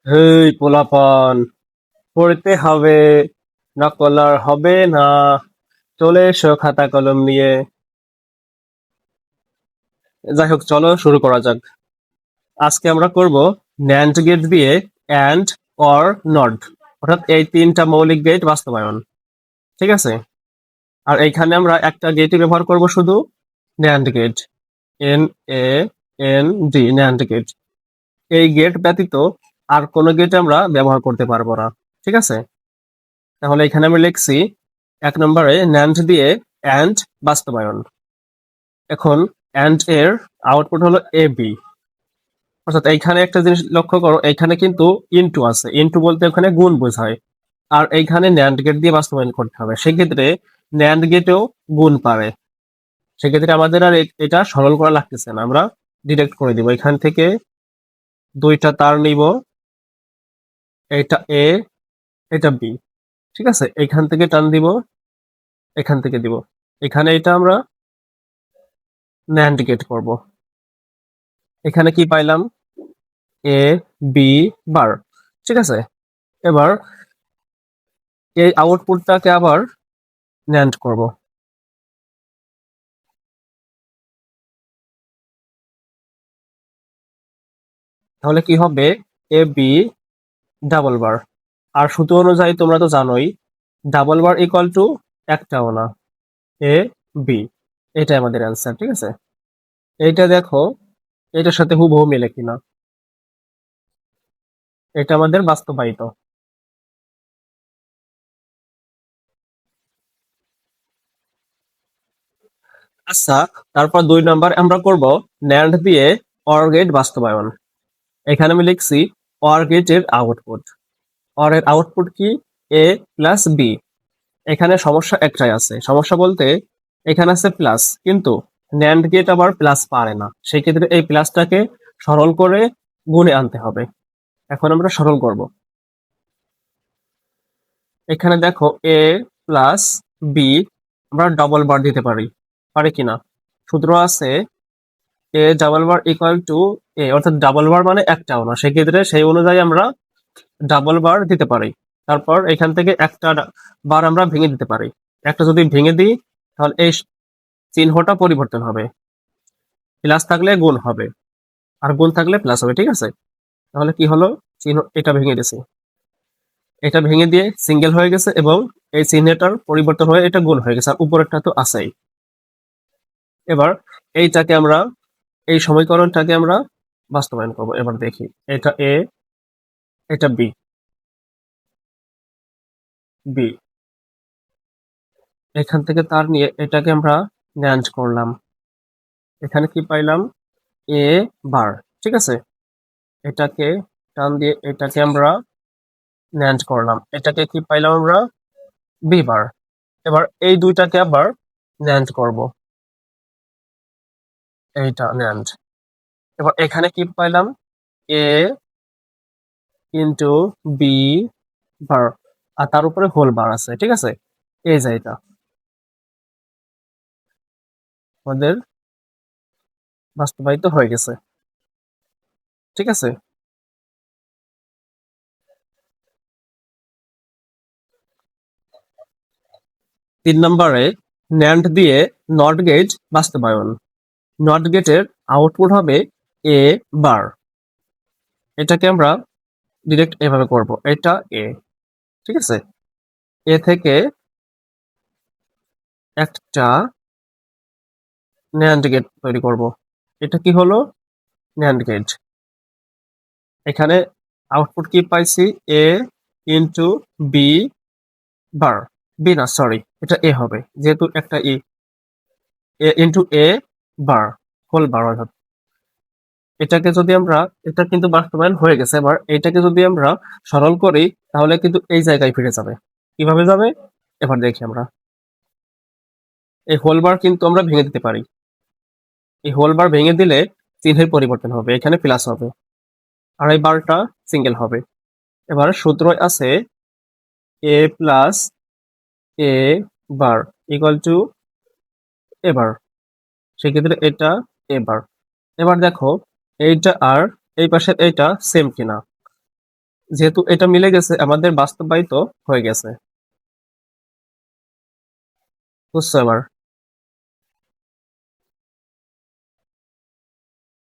হেই পোলাপান, পড়তে হবে, নকল আর হবে না। চলে এসো খাতা কলম নিয়ে। যাই হোক, চলো শুরু করা যাক। আজকে আমরা করব ন্যান্ড গেট দিয়ে অ্যান্ড, অর, নট, অর্থাৎ এই তিনটা মৌলিক গেট বাস্তবায়ন। ঠিক আছে? আর এইখানে আমরা একটা গেটই ব্যবহার করব, শুধু NAND gate. NAND, NAND gate. এই গেট ব্যতীত আর কোনো গেট আমরা ব্যবহার করতে পারবো না। ঠিক আছে? তাহলে এখানে আমি লিখছি 1 নম্বরে ন্যান্ড দিয়ে অ্যান্ড বাস্তবায়ন। এখন অ্যান্ড এর আউটপুট হলো AB। অর্থাৎ এইখানে একটা জিনিস লক্ষ্য করো, এইখানে কিন্তু ইনটু আছে। ইনটু বলতে ওখানে গুণ বোঝায়। আর এইখানে ন্যান্ড গেট দিয়ে বাস্তবায়ন করতে হবে, সেক্ষেত্রে ন্যান্ড গেটেও গুণ পারে। সেক্ষেত্রে আমাদের আর এটা সরল করা লাগতেছে না, আমরা ডিরেক্ট করে দিব। এখান থেকে দুইটা তার নিব, এটা A, এটা B। ঠিক আছে? এখান থেকে টান দিব, এখান থেকে দিব। এখানে এটা আমরা ন্যান্ড গেট করব। এখানে কি পাইলাম? A, B বার। ঠিক আছে? এবার এই আউটপুটটাকে আবার ন্যান্ড করব। তাহলে কি হবে? AB ডাবল বার। আর সূত্র অনুযায়ী তোমরা তো জানোই, ডাবল বার ইকুয়াল টু একটাও না, AB। এটাই আমাদের অ্যান্সার। ঠিক আছে? এইটা দেখো, এটার সাথে হুবহু মেলে কিনা। এটা আমাদের বাস্তবায়িত। আচ্ছা, তারপর 2 নম্বর আমরা করব ন্যান্ড দিয়ে অর গেট বাস্তবায়ন। এখানে আমি লিখছি অর গেটের আউটপুট। অর এর আউটপুট কি? A+B। এখানে সমস্যা একটাই আছে। সমস্যা বলতে এখানে আছে প্লাস, কিন্তু ন্যান্ড গেট আবার প্লাস পারে না। সেই ক্ষেত্রে এই প্লাসটাকে সরল করে গুণে আনতে হবে। এখন আমরা সরল করব। এখানে দেখো A+B আমরা ডবল বার দিতে পারি, পারি কিনা? সূত্র আছে A+B=A, অর্থাৎ ডাবল বার মানে একটাও না। সেক্ষেত্রে সেই অনুযায়ী আমরা ডাবল বার দিতে পারি। তারপর এখান থেকে একটা বার আমরা ভেঙে দিতে পারি। একটা যদি ভেঙে দিই, তাহলে এই চিহ্নটা পরিবর্তন হবে। প্লাস থাকলে গুণ হবে, আর গুণ থাকলে প্লাস হবে। ঠিক আছে? তাহলে কি হলো? চিহ্ন এটা ভেঙে গেছে, এটা ভেঙে দিয়ে সিঙ্গেল হয়ে গেছে, এবং এই চিহ্নটার পরিবর্তন হয়ে এটা গুণ হয়ে গেছে, আর উপরেরটা তো আছেই। এবার এইটাকে আমরা, এই সমীকরণটাকে আমরা বাস্তবায়ন করব। এবার দেখি, এটা A, এটা B। এখান থেকে তার নিয়ে এটাকে আমরা ন্যান্ড করলাম। এখানে কি পাইলাম? A বার। ঠিক আছে? এটাকে টান দিয়ে এটাকে আমরা ন্যান্ড করলাম। এটাকে কি পাইলাম আমরা? B বার। এবার এই দুইটাকে আবার ন্যান্ড করব। এইটা ন্যান্ড। এবার এখানে কি পাইলাম? A ইন্টু B বার, আর তার উপরে হোল বার আছে। ঠিক আছে? এই যে এটা আমাদের বাস্তবায়িত হয়ে গেছে। ঠিক আছে? 3 নম্বরে ন্যান্ড দিয়ে নট গেট বাস্তবায়ন। নট গেটের আউটপুট হবে A বার। এটাকে আমরা ডিরেক্ট এভাবে করব, এটা A। ঠিক আছে? এ থেকে একটা ন্যান্ড গেট তৈরি করব। এটা কি হলো? NAND gate. এখানে আউটপুট কি পাইছি? A into B bar. B না, সরি, এটা A হবে, যেহেতু একটা A into A bar, whole bar. অর্থাৎ এটাকে যদি আমরা, এটা কিন্তু বাস্তবায়ন হয়ে গেছে। এবার এটাকে যদি আমরা সরল করি, তাহলে কিন্তু এই জায়গায় ফিরে যাবে। কিভাবে যাবে? এবার দেখি আমরা। এই হোল বার কিন্তু আমরা ভেঙে দিতে পারি। এই হোল বার ভেঙে দিলে চিহ্নের পরিবর্তন হবে, এখানে প্লাস হবে, আর এই বারটা সিঙ্গেল হবে। এবার সূত্র আছে A+A বার ইকুয়াল টু এ বার। সেক্ষেত্রে এটা এ বার। এবার দেখো, এইটা আর এই পাশের এইটা সেম কিনা। যেহেতু এটা মিলে গেছে আমাদের বাস্তবায়িত হয়ে গেছে। বুঝছো এবার?